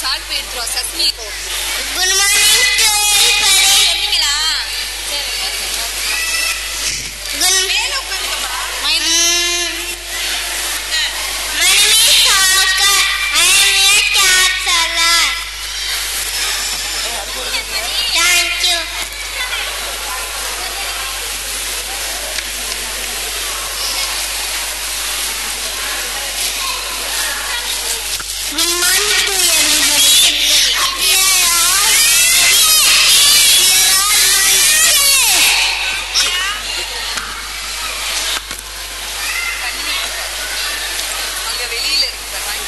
Salt போயிடுறோம் சஸ்மி. Good morning to everybody. என்னங்களா? குட் மேல உட்காருங்கம்மா. My name is Oscar. I am a counselor. Thank you. Good morning to everybody. அங்க வெளியில இருக்கு பாரு.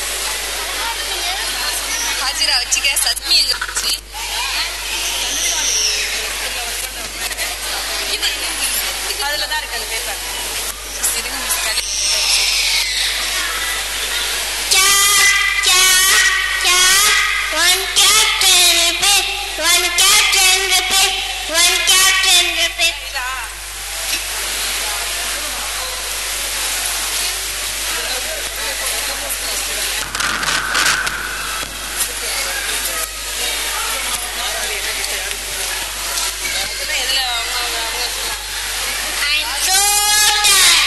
ஹாஜிரா வச்சுக்க. சஸ்மி எங்க போச்சு? அதுலதான் இருக்கு அந்த paper. One cat 10 rupees. One cat 10 rupees. One cat 10 rupees. I'm so tired.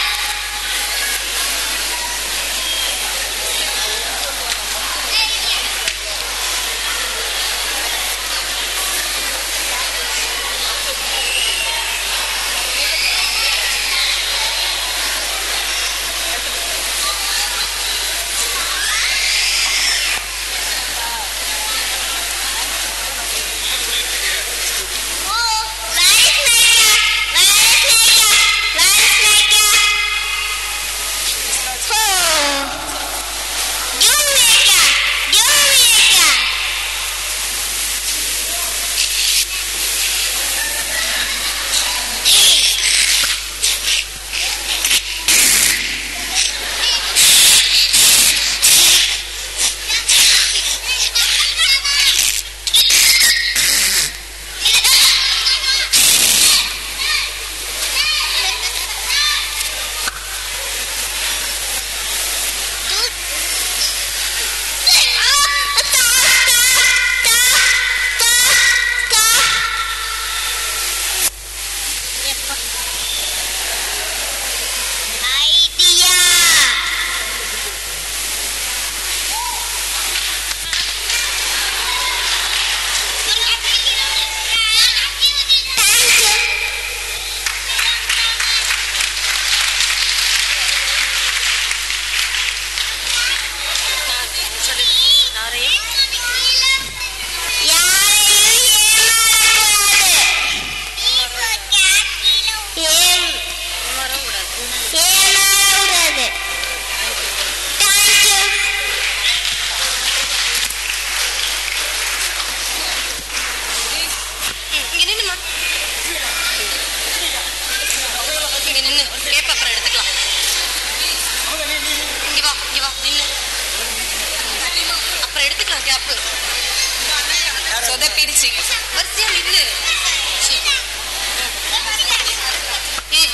சொதப்பிடுச்சு. வரிசையா நில்லு.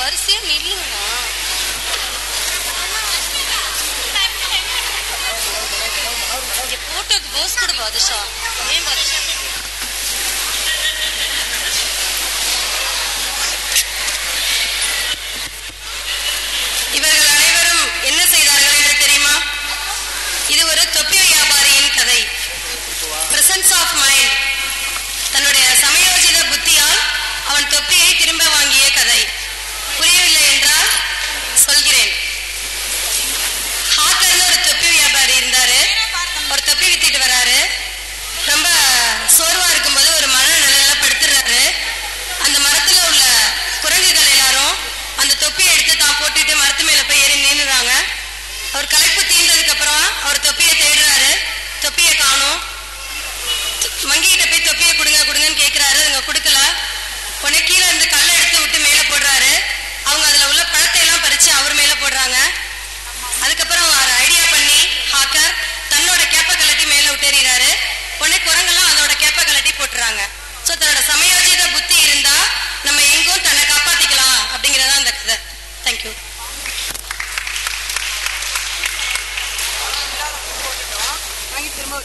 வரிசையா நில்லுங்கண்ணா. போட்டோக்கு போஸ் கொடு பாதுஷா. ஏன் பாதுஷா? இவர்கள் அனைவரும் என்ன செய்தார்கள் என்று தெரியுமா? இது ஒரு தொப்பி வியாபாரியின் கதை. Presence of mind. தன்னுடைய சமயோஜித புத்தியால் அவன் தொப்பியை திரும்ப வாங்கிய கதை. புரியவில்லை என்றால் சொல்கிறேன். ஹாக்கர்னு ஒரு தொப்பி வியாபாரி இருந்தாரு. ஒரு தொப்பி வித்துட்டு வராரு. ரொம்ப சோர்வா இருக்கும்போது ஒரு மர நிழல்ல படுத்துறாரு. அந்த மரத்துல உள்ள குரங்குகள் எல்லாரும் அந்த தொப்பியை எடுத்து தான் போட்டுட்டு மரத்து மேல போய் ஏறி நின்னுறாங்க. அவர் களைப்பு தீர்ந்ததுக்கு அப்புறம் அவர் தொப்பியை தேடுறாரு. தொப்பியை காணோம். மங்கிட்ட போய் தொப்பியை கொடுங்கன்னு கேட்கிறாரு. அவங்க கொடுக்கல. உடனே கீழே இருந்து கல்லை எடுத்து விட்டு மேல போடுறாரு. அவங்க அதுல உள்ள பழத்தை எல்லாம் பறிச்சு அவர் மேல போடுறாங்க. அதுக்கப்புறம் அவர் ஐடியா பண்ணி ஹாக்கர் தன்னோட கேப்ப கலட்டி மேல விட்டுறாரு. உடனே குரங்கெல்லாம் அதோட கேப்ப கலட்டி போட்டுறாங்க. சோ தன்னோட சமயோஜித புத்தி இருந்தா நம்ம எங்கும் தன்னை காப்பாத்திக்கலாம் அப்படிங்கறதா அந்த கதை. தேங்க்யூ. திரும்ப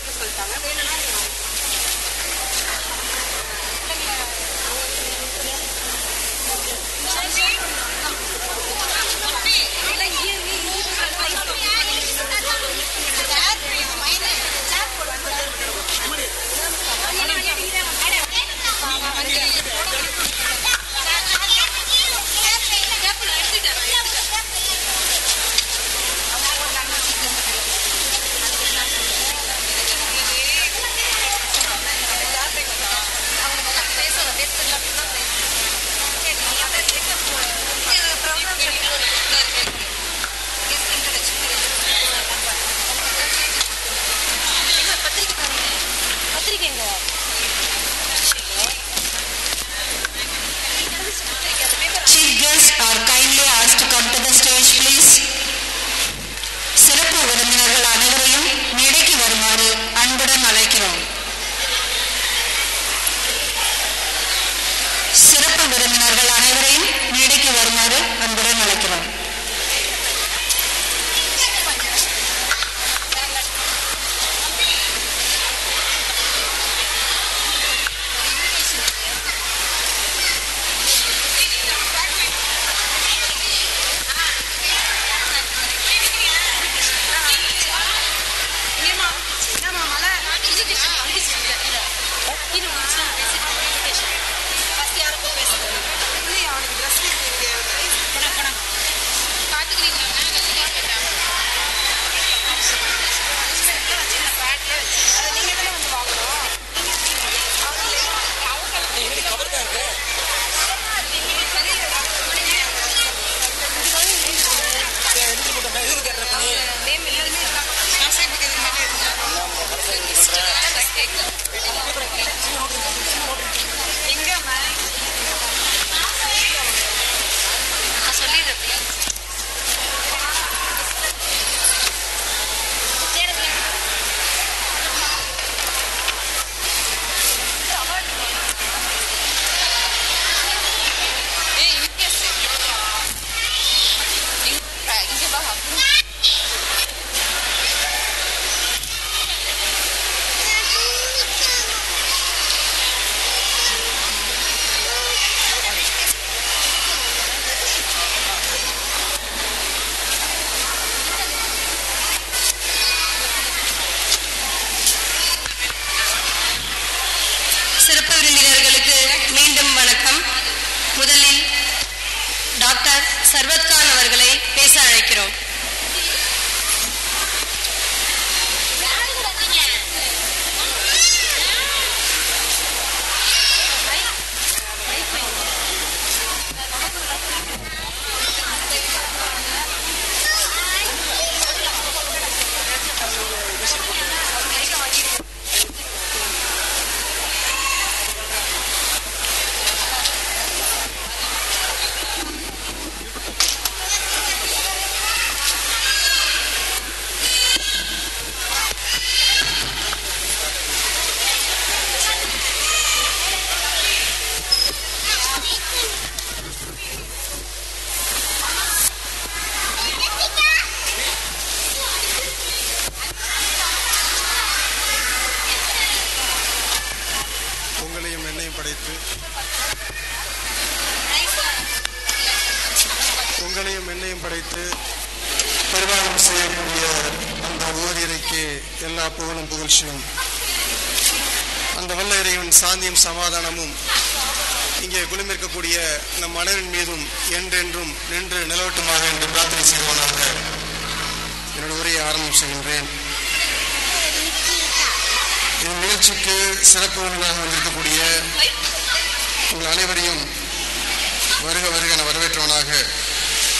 உங்களையும் என்னையும் படைத்து பரிபாலனம் செய்யக்கூடிய அந்த ஓரிரைக்கு எல்லா புகழும் புகழ்ச்சியும், அந்த வல்ல இறைவன் சாந்தியும் சமாதானமும் இங்கே குழுமிருக்கக்கூடிய நம் அனைவரின் மீதும் என்றென்றும் நின்று நிலவட்டுமாக என்று பிரார்த்தனை செய்வதாக என்னுடைய உரையை ஆரம்பம் செய்கின்றேன். இந்த நிகழ்ச்சிக்கு சிறப்பு விருந்தினராக வந்திருக்கக்கூடிய உங்கள் அனைவரையும் வருக வருக என வரவேற்றவனாக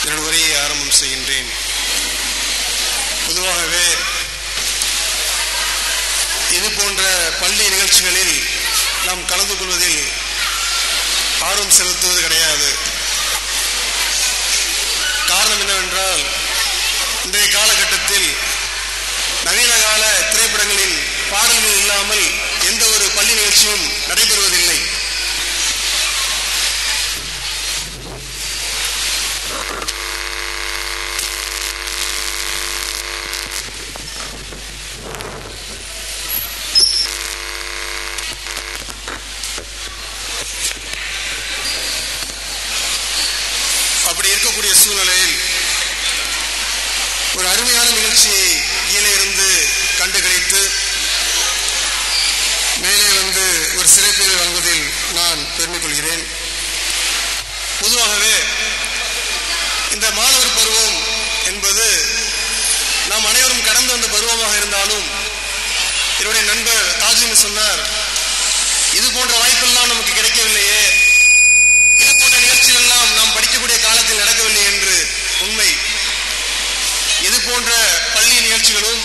என்னுடைய உரையை ஆரம்பம் செய்கின்றேன். பொதுவாகவே இது போன்ற பள்ளி நிகழ்ச்சிகளில் நாம் கலந்து கொள்வதில் ஆர்வம் செலுத்துவது கிடையாது. காரணம் என்னவென்றால், இன்றைய காலகட்டத்தில் நவீன கால திரைப்படங்களின் பாடல்கள் இல்லாமல் எந்த ஒரு பள்ளி நிகழ்ச்சியும் நடைபெறுவதில்லை. பொதுவாகவே இந்த மாணவர் பருவம் என்பது நாம் அனைவரும் கடந்து வந்த பருவமாக இருந்தாலும் என்னுடைய நண்பர் தாஜுன்னு சொன்னார், இது போன்ற வாய்ப்பெல்லாம் நமக்கு கிடைக்கவில்லையே, இது போன்ற நிகழ்ச்சிகள் எல்லாம் நாம் படிக்கக்கூடிய காலத்தில் நடக்கவில்லை என்று. உண்மை. இது போன்ற பள்ளி நிகழ்ச்சிகளும்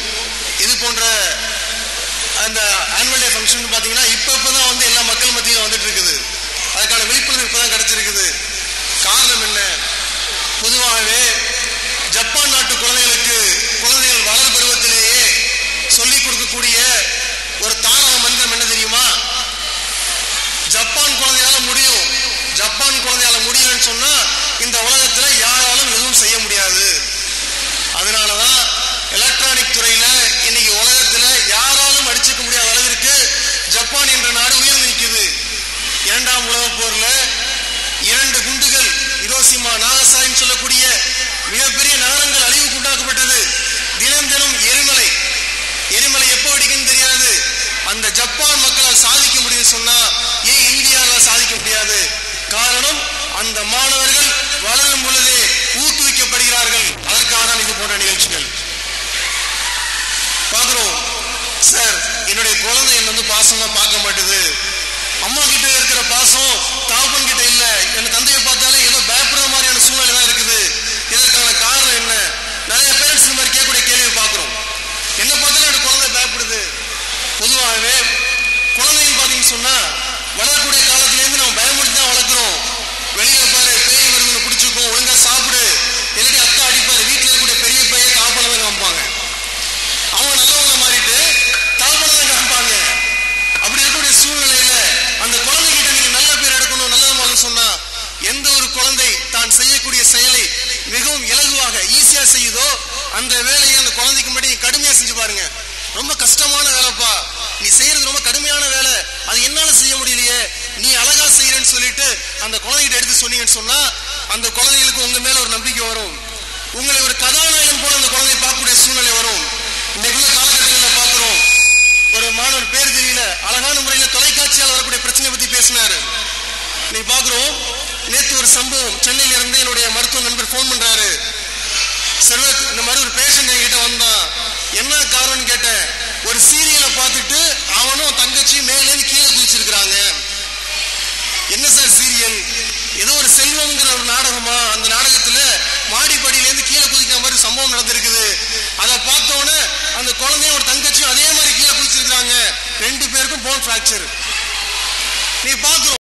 இது போன்ற அந்த ஆனுவல் டே ஃபங்க்ஷன் பார்த்தீங்கன்னா இப்பதான் வந்து எல்லா மக்கள் மத்தியிலும் வந்துட்டு இருக்குது. அதுக்கான விழிப்புணர்வு இப்பதான் கிடைச்சிருக்குது. காரணம் என்ன? பொதுவாகவே ஜப்பான் நாட்டு குழந்தைகள் வளர் பருவத்திலேயே சொல்லிக் கொடுக்கக்கூடிய ஒரு தாரக மந்திரம் என்ன தெரியுமா? ஜப்பான் குழந்தையால முடியும், ஜப்பான் குழந்தையால முடியும்னு சொன்னா இந்த உலகத்துல யாராலும் எதுவும் செய்ய முடியாது. அதனாலதான் எலக்ட்ரானிக் துறையில இன்னைக்கு உலகத்துல யாராலும் அடிச்சுக்க முடியாத அளவிற்கு ஜப்பான் என்ற நாடு உயர்ந்து நிற்குது. 2ஆம் உலகப் போர்ல 2 குண்டுகள் ஹிரோஷிமா நாகசாகின்னு சொல்லக்கூடிய மிகப்பெரிய நகரங்கள் அழிவுக்கு உண்டாக்கப்பட்டது. தினம் தினம் எரிமலை எப்போ வெடிக்குன்னு தெரியாது. அந்த ஜப்பான் மக்களால் சாதிக்க முடியும் சொன்னா ஏன் இந்தியாவால் சாதிக்க முடியாது? காரணம், அந்த மாணவர்கள் வளரும் பொழுதே ஊக்குவிக்கப்படுகிறார்கள். அதற்காக தான் இது போன்ற நிகழ்ச்சிகள் பார்க்கிறோம். சார், என்னுடைய குழந்தை என்ன வந்து பாசமா பார்க்க மாட்டுது, அம்மா கிட்ட இருக்கிற பாசம் தாப்பன் கிட்ட இல்ல, என் தந்தையை பார்த்தாலே ஏதோ பயப்படுற மாதிரியான சூழ்நிலை தான் இருக்குது. இதற்கான காரணம் என்ன? நிறைய பேரண்ட்ஸ் இந்த மாதிரி கேட்கக்கூடிய கேள்வி பார்க்கிறோம். என்ன பார்த்தாலும் என்னோட குழந்தை பயப்படுது. பொதுவாகவே குழந்தைன்னு பார்த்தீங்கன்னு சொன்னா வளரக்கூடிய காலத்திலேருந்து நம்ம பயமுறுத்தி தான் வளர்க்குறோம். வெளியில பாரு பேய் வருதுன்னு பிடிச்சிருக்கோம், ஒழுங்கா சாப்பிடு, இல்லாட்டி அத்தா அடிப்பாரு. வீட்டில் இருக்கக்கூடிய பெரிய பையன் தாப்பனை தான் காமிப்பாங்க. அவங்க நல்லவங்க மாறிட்டு தாப்பனை தான் காமிப்பாங்க. அப்படி இருக்கக்கூடிய சூழ்நிலையில அந்த குழந்தைகிட்ட நீங்க நல்ல பேர் எடுக்கணும், நல்லது சொன்னா எந்த ஒரு குழந்தை தான் செய்யக்கூடிய செயலை மிகவும் இலகுவாக ஈஸியா செய்யுதோ அந்த வேலையை அந்த குழந்தைக்கு முன்னாடி கடுமையா செஞ்சு பாருங்க. ரொம்ப கஷ்டமான வேலைப்பா, நீ செய்யறது ரொம்ப கடுமையான வேலை, அது என்னால செய்ய முடியலையே, நீ அழகா செய்யறன்னு சொல்லிட்டு அந்த குழந்தைகிட்ட எடுத்து சொன்னீங்கன்னு சொன்னா அந்த குழந்தைகளுக்கு உங்க மேல ஒரு நம்பிக்கை வரும். உங்களை ஒரு கதாநாயகன் போல அந்த குழந்தை பார்க்கக்கூடிய சூழ்நிலை வரும். இன்னைக்குள்ள காலகட்டங்களில் பார்க்கிறோம், ஒரு மாணவர் பேர் தெரியல அழகான முறையில தொலைக்காட்சியால் வரக்கூடிய பிரச்சனை பத்தி பேசினாரு. இன்னைக்கு பார்க்கிறோம், நேற்று ஒரு சம்பவம் சென்னையில இருந்து என்னுடைய மருத்துவ நண்பர் போன் பண்றாரு. சர்வத், இந்த மாதிரி ஒரு பேஷண்ட் என்கிட்ட வந்தான், என்ன காரணம்னு கேட்டேன். ஒரு சீரியலை பார்த்துட்டு அவனும் தங்கச்சியும் மேலேருந்து கீழே குதிச்சிருக்கிறாங்க. என்ன சார் சீரியல்? ஏதோ ஒரு செல்வம்ங்கிற ஒரு நாடகமா, அந்த நாடகத்துல மாடிப்படியிலேருந்து கீழே குதிக்கிற மாதிரி சம்பவம் நடந்திருக்குது. அதை பார்த்தோன்னே அந்த குழந்தையும் ஒரு தங்கச்சியும் அதே மாதிரி கீழே குதிச்சிருக்கிறாங்க. 2 பேருக்கும் போன் பிராக்சர். நீ பார்க்கிறோம்.